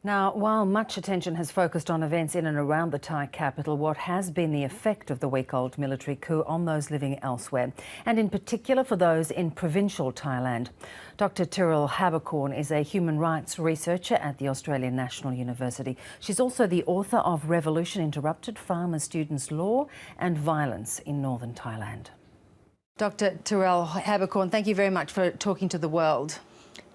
Now, while much attention has focused on events in and around the Thai capital, what has been the effect of the week-old military coup on those living elsewhere, and in particular for those in provincial Thailand? Dr. Haberkorn is a human rights researcher at the Australian National University. She's also the author of Revolution Interrupted: Farmer Students' Law and Violence in Northern Thailand. Dr. Haberkorn, thank you very much for talking to the world.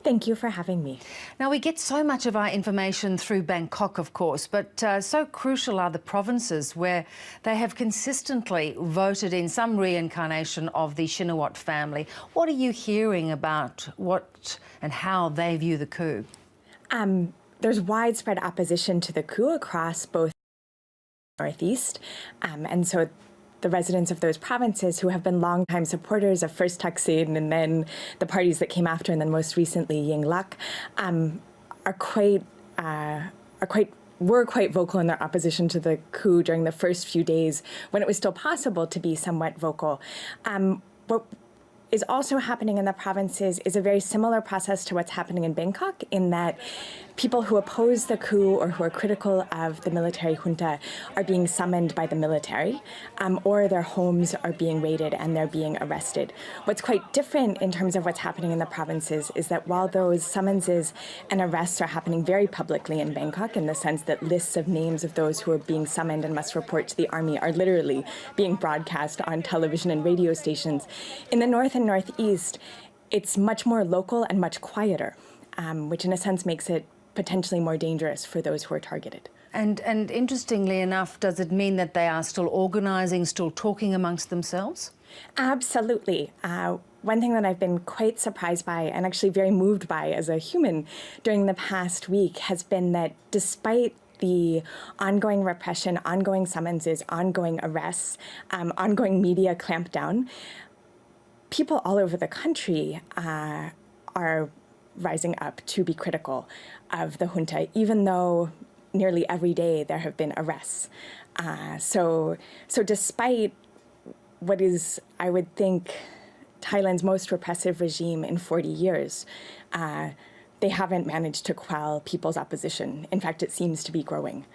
Thank you for having me. Now, we get so much of our information through Bangkok, of course, but so crucial are the provinces where they have consistently voted in some reincarnation of the Shinawatra family. What are you hearing about what and how they view the coup? There's widespread opposition to the coup across both Northeast, and so the residents of those provinces who have been longtime supporters of first Thaksin and then the parties that came after, and then most recently Yingluck, were quite vocal in their opposition to the coup during the first few days when it was still possible to be somewhat vocal. What is also happening in the provinces is a very similar process to what's happening in Bangkok, in that people who oppose the coup or who are critical of the military junta are being summoned by the military, or their homes are being raided and they're being arrested. What's quite different in terms of what's happening in the provinces is that while those summonses and arrests are happening very publicly in Bangkok, in the sense that lists of names of those who are being summoned and must report to the army are literally being broadcast on television and radio stations, in the north and northeast, it's much more local and much quieter, which in a sense makes it potentially more dangerous for those who are targeted. And interestingly enough, does it mean that they are still organising, still talking amongst themselves? Absolutely. One thing that I've been quite surprised by, and actually very moved by as a human during the past week, has been that despite the ongoing repression, ongoing summonses, ongoing arrests, ongoing media clampdown, people all over the country are rising up to be critical of the junta, even though nearly every day there have been arrests. So despite what is, I would think, Thailand's most repressive regime in 40 years, they haven't managed to quell people's opposition. In fact, it seems to be growing.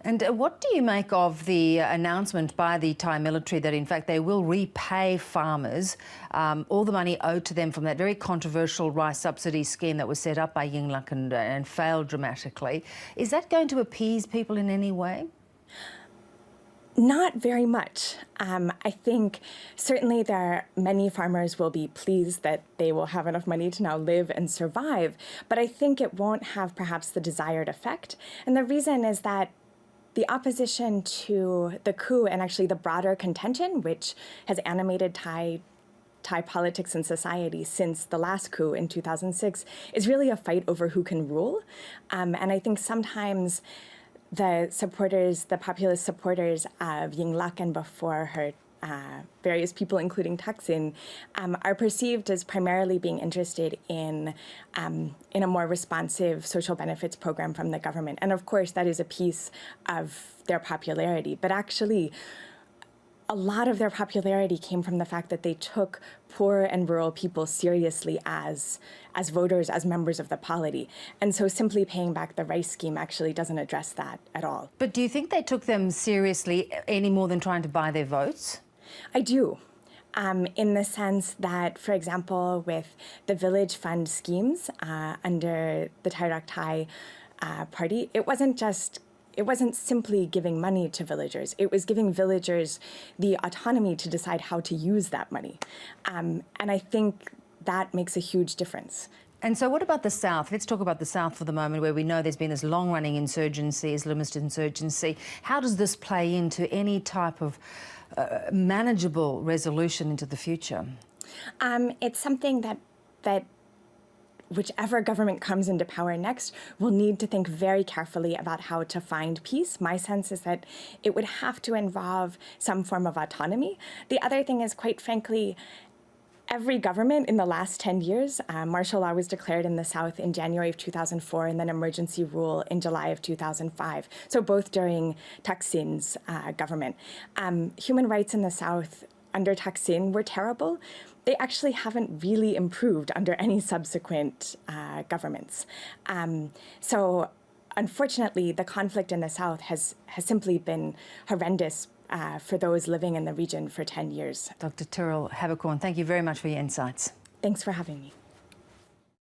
And what do you make of the announcement by the Thai military that, in fact, they will repay farmers all the money owed to them from that very controversial rice subsidy scheme that was set up by Yingluck and failed dramatically? Is that going to appease people in any way? Not very much. I think certainly many farmers will be pleased that they will have enough money to now live and survive, but I think it won't have perhaps the desired effect. And the reason is that the opposition to the coup, and actually the broader contention, which has animated Thai politics and society since the last coup in 2006, is really a fight over who can rule. And I think sometimes the populist supporters of Yingluck and before her, various people, including Thaksin, are perceived as primarily being interested in a more responsive social benefits program from the government. And of course, that is a piece of their popularity. But actually, a lot of their popularity came from the fact that they took poor and rural people seriously as voters, as members of the polity. And so simply paying back the rice scheme actually doesn't address that at all. But do you think they took them seriously any more than trying to buy their votes? I do, in the sense that, for example, with the village fund schemes under the Thai party, it wasn't simply giving money to villagers. It was giving villagers the autonomy to decide how to use that money. And I think that makes a huge difference. And so what about the South? Let's talk about the South for the moment, where we know there's been this long-running insurgency, Islamist insurgency. How does this play into any type of manageable resolution into the future? It's something that whichever government comes into power next will need to think very carefully about how to find peace. My sense is that it would have to involve some form of autonomy. The other thing is, quite frankly, every government in the last 10 years, martial law was declared in the South in January of 2004 and then emergency rule in July of 2005. So both during Thaksin's government. Human rights in the South under Thaksin were terrible. They actually haven't really improved under any subsequent governments. So unfortunately, the conflict in the south has simply been horrendous for those living in the region for 10 years. Dr. Tyrrell Habercorn, thank you very much for your insights. Thanks for having me.